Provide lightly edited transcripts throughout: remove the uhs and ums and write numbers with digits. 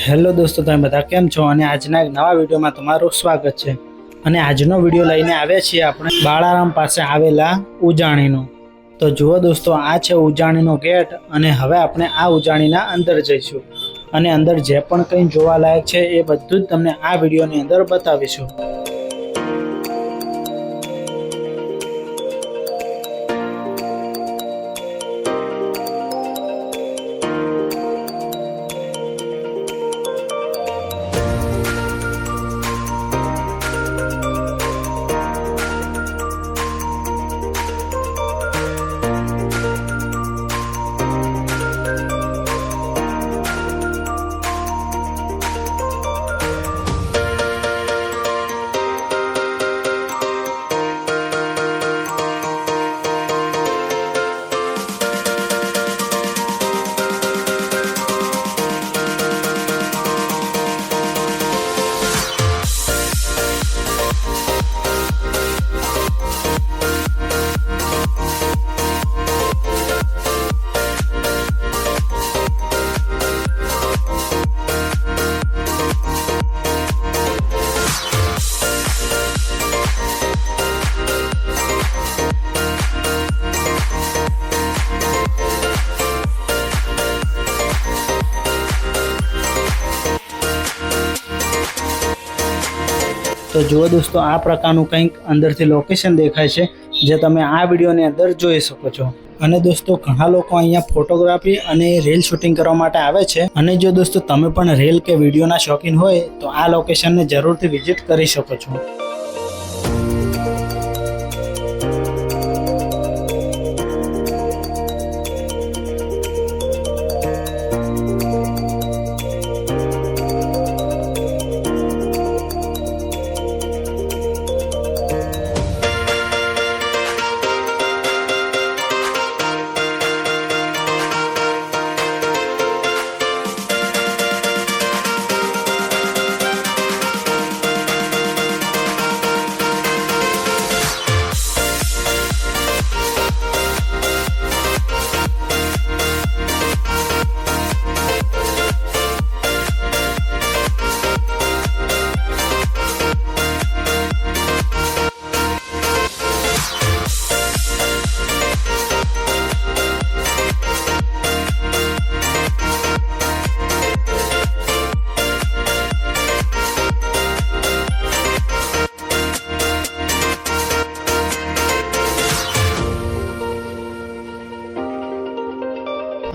Hello દોસ્તો, તમે બધા કેમ છો? અને આજના એક નવા વિડીયોમાં તમારું સ્વાગત છે. અને આજનો વિડીયો લઈને આવ્યા છીએ આપણે બાળારામ પાસે આવેલા ઉજાણીનો. તો જુઓ દોસ્તો, આ છે ઉજાણીનો ગેટ અને હવે આપણે આ ઉજાણીના અંદર જઈશું અને અંદર જે પણ કંઈ જોવાલાયક છે એ બધું જ તમને આ વિડીયોની અંદર બતાવીશું. તો જુઓ દોસ્તો, આ પ્રકારનું કંઈક અંદરથી લોકેશન દેખાય છે જે તમે આ વિડીયોની અંદર જોઈ શકો છો. અને દોસ્તો, ઘણા લોકો અહીંયા ફોટોગ્રાફી અને રીલ શૂટિંગ કરવા માટે આવે છે. અને જો દોસ્તો તમે પણ રીલ કે વિડીયોના શોખીન હોય તો આ લોકેશનને જરૂરથી વિઝિટ કરી શકો છો.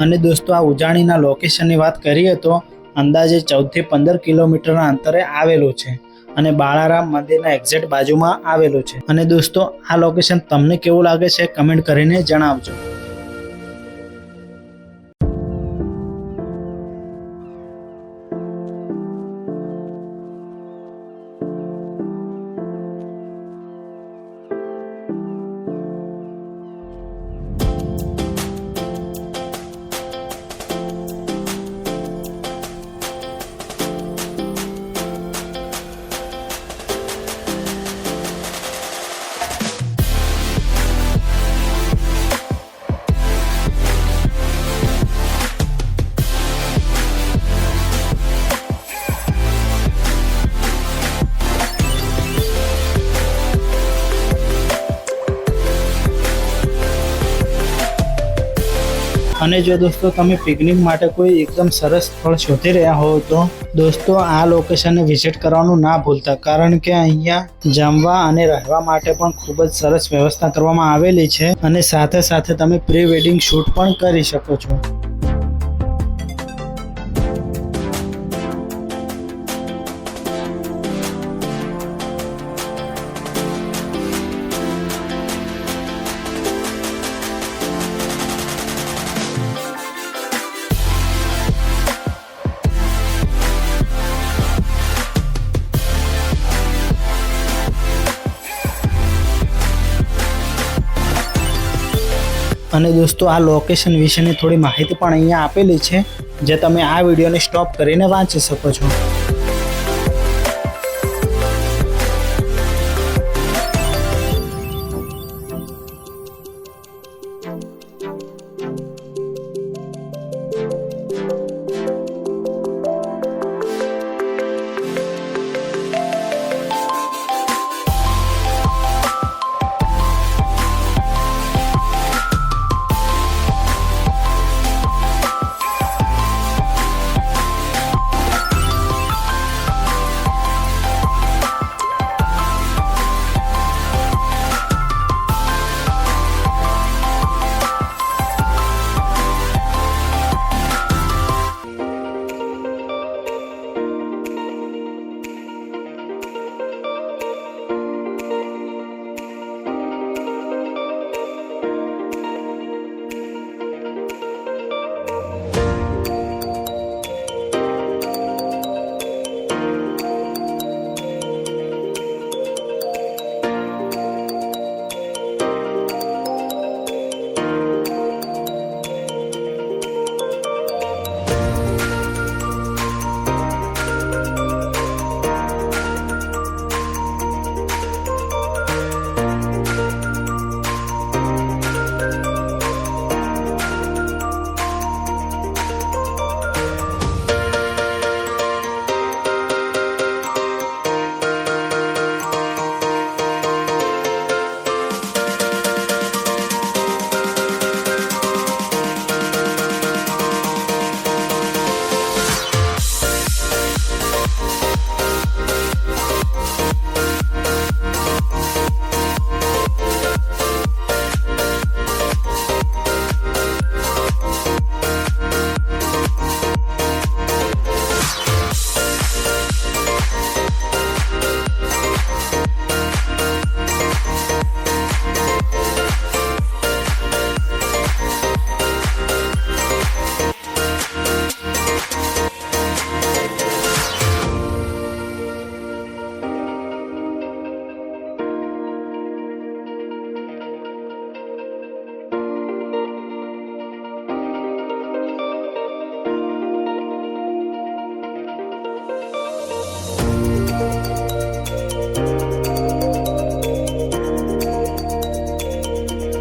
અને દોસ્તો, આ ઉજાણીના લોકેશનની વાત કરીએ તો અંદાજે 14 થી 15 કિલોમીટરના અંતરે આવેલું છે અને બાળારામ મંદિરના એક્ઝેક્ટ બાજુમાં આવેલું છે. અને દોસ્તો, આ લોકેશન તમને કેવું લાગે છે કમેન્ટ કરીને જણાવજો. અને જો દોસ્તો તમે પિકનિક માટે કોઈ એકદમ સરસ સ્થળ શોધી રહ્યા હો તો દોસ્તો આ લોકેશનને વિઝિટ કરવાનું ના ભૂલતા, કારણ કે અહીંયા જમવા અને રહેવા માટે પણ ખૂબ જ સરસ વ્યવસ્થા કરવામાં આવેલી છે અને સાથે સાથે તમે પ્રી વેડિંગ શૂટ પણ કરી શકો છો. અને દોસ્તો, આ લોકેશન વિશેની થોડી માહિતી પણ અહીંયા આપેલી છે જે તમે આ વિડીયોને સ્ટોપ કરીને વાંચી શકો છો.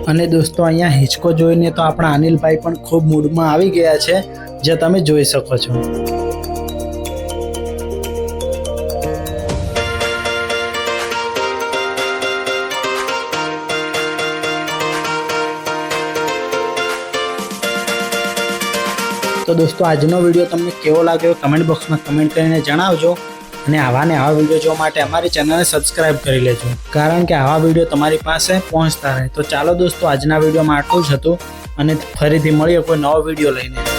અને દોસ્તો અહીંયા હિંચકો જોઈને તો આપણા અનિલભાઈ પણ ખૂબ મૂડમાં આવી ગયા છે, જે તમે જોઈ શકો છો. તો દોસ્તો આજનો વિડીયો તમને કેવો લાગ્યો કમેન્ટ બોક્સમાં કમેન્ટ કરીને જણાવજો. અને આવા વિડીયો જોવા માટે અમારી ચેનલને સબસ્ક્રાઇબ કરી લેજો, કારણ કે આવા વિડીયો તમારી પાસે પહોંચતા રહે. તો ચાલો દોસ્તો આજના વિડીયોમાં આટલું જ હતું, અને ફરીથી મળીએ કોઈ નવો વિડીયો લઈને.